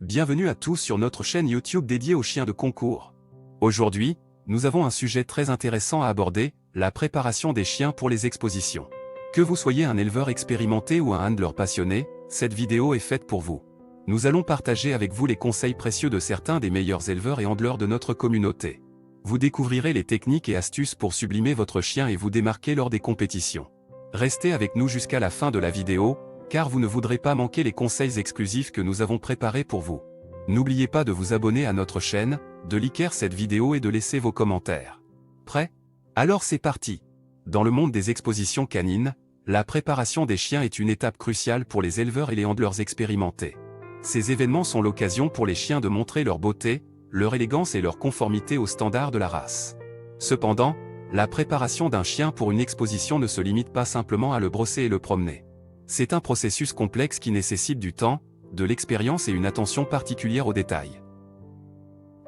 Bienvenue à tous sur notre chaîne YouTube dédiée aux chiens de concours. Aujourd'hui, nous avons un sujet très intéressant à aborder, la préparation des chiens pour les expositions. Que vous soyez un éleveur expérimenté ou un handler passionné, cette vidéo est faite pour vous. Nous allons partager avec vous les conseils précieux de certains des meilleurs éleveurs et handlers de notre communauté. Vous découvrirez les techniques et astuces pour sublimer votre chien et vous démarquer lors des compétitions. Restez avec nous jusqu'à la fin de la vidéo, car vous ne voudrez pas manquer les conseils exclusifs que nous avons préparés pour vous. N'oubliez pas de vous abonner à notre chaîne, de liker cette vidéo et de laisser vos commentaires. Prêt? Alors c'est parti! Dans le monde des expositions canines, la préparation des chiens est une étape cruciale pour les éleveurs et les handlers expérimentés. Ces événements sont l'occasion pour les chiens de montrer leur beauté, leur élégance et leur conformité aux standards de la race. Cependant, la préparation d'un chien pour une exposition ne se limite pas simplement à le brosser et le promener. C'est un processus complexe qui nécessite du temps, de l'expérience et une attention particulière aux détails.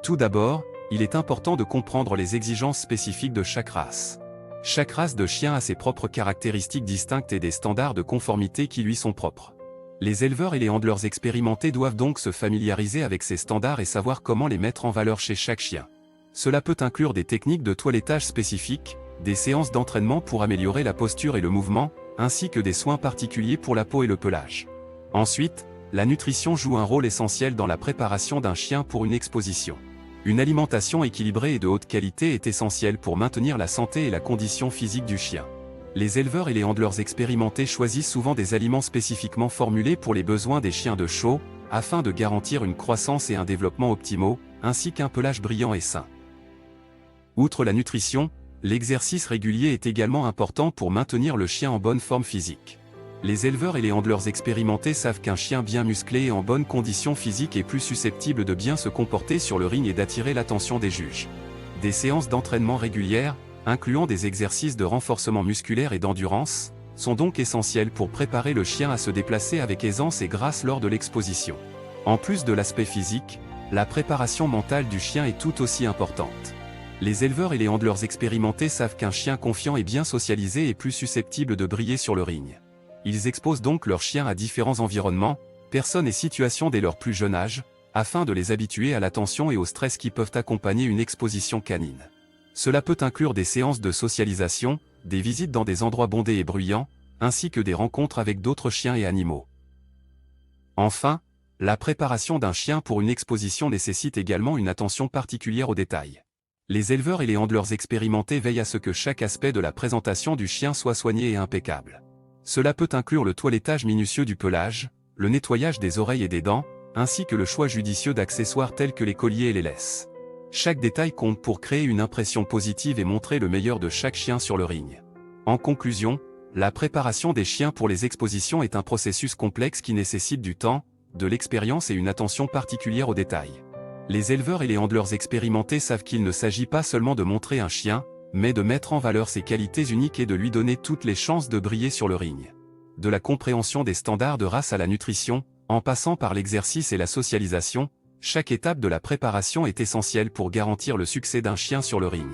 Tout d'abord, il est important de comprendre les exigences spécifiques de chaque race. Chaque race de chien a ses propres caractéristiques distinctes et des standards de conformité qui lui sont propres. Les éleveurs et les handlers expérimentés doivent donc se familiariser avec ces standards et savoir comment les mettre en valeur chez chaque chien. Cela peut inclure des techniques de toilettage spécifiques, des séances d'entraînement pour améliorer la posture et le mouvement, ainsi que des soins particuliers pour la peau et le pelage. Ensuite, la nutrition joue un rôle essentiel dans la préparation d'un chien pour une exposition. Une alimentation équilibrée et de haute qualité est essentielle pour maintenir la santé et la condition physique du chien. Les éleveurs et les handlers expérimentés choisissent souvent des aliments spécifiquement formulés pour les besoins des chiens de show, afin de garantir une croissance et un développement optimaux, ainsi qu'un pelage brillant et sain. Outre la nutrition, l'exercice régulier est également important pour maintenir le chien en bonne forme physique. Les éleveurs et les handlers expérimentés savent qu'un chien bien musclé et en bonne condition physique est plus susceptible de bien se comporter sur le ring et d'attirer l'attention des juges. Des séances d'entraînement régulières, incluant des exercices de renforcement musculaire et d'endurance, sont donc essentiels pour préparer le chien à se déplacer avec aisance et grâce lors de l'exposition. En plus de l'aspect physique, la préparation mentale du chien est tout aussi importante. Les éleveurs et les handlers expérimentés savent qu'un chien confiant et bien socialisé est plus susceptible de briller sur le ring. Ils exposent donc leurs chiens à différents environnements, personnes et situations dès leur plus jeune âge, afin de les habituer à l'attention et au stress qui peuvent accompagner une exposition canine. Cela peut inclure des séances de socialisation, des visites dans des endroits bondés et bruyants, ainsi que des rencontres avec d'autres chiens et animaux. Enfin, la préparation d'un chien pour une exposition nécessite également une attention particulière aux détails. Les éleveurs et les handlers expérimentés veillent à ce que chaque aspect de la présentation du chien soit soigné et impeccable. Cela peut inclure le toilettage minutieux du pelage, le nettoyage des oreilles et des dents, ainsi que le choix judicieux d'accessoires tels que les colliers et les laisses. Chaque détail compte pour créer une impression positive et montrer le meilleur de chaque chien sur le ring. En conclusion, la préparation des chiens pour les expositions est un processus complexe qui nécessite du temps, de l'expérience et une attention particulière aux détails. Les éleveurs et les handlers expérimentés savent qu'il ne s'agit pas seulement de montrer un chien, mais de mettre en valeur ses qualités uniques et de lui donner toutes les chances de briller sur le ring. De la compréhension des standards de race à la nutrition, en passant par l'exercice et la socialisation, chaque étape de la préparation est essentielle pour garantir le succès d'un chien sur le ring.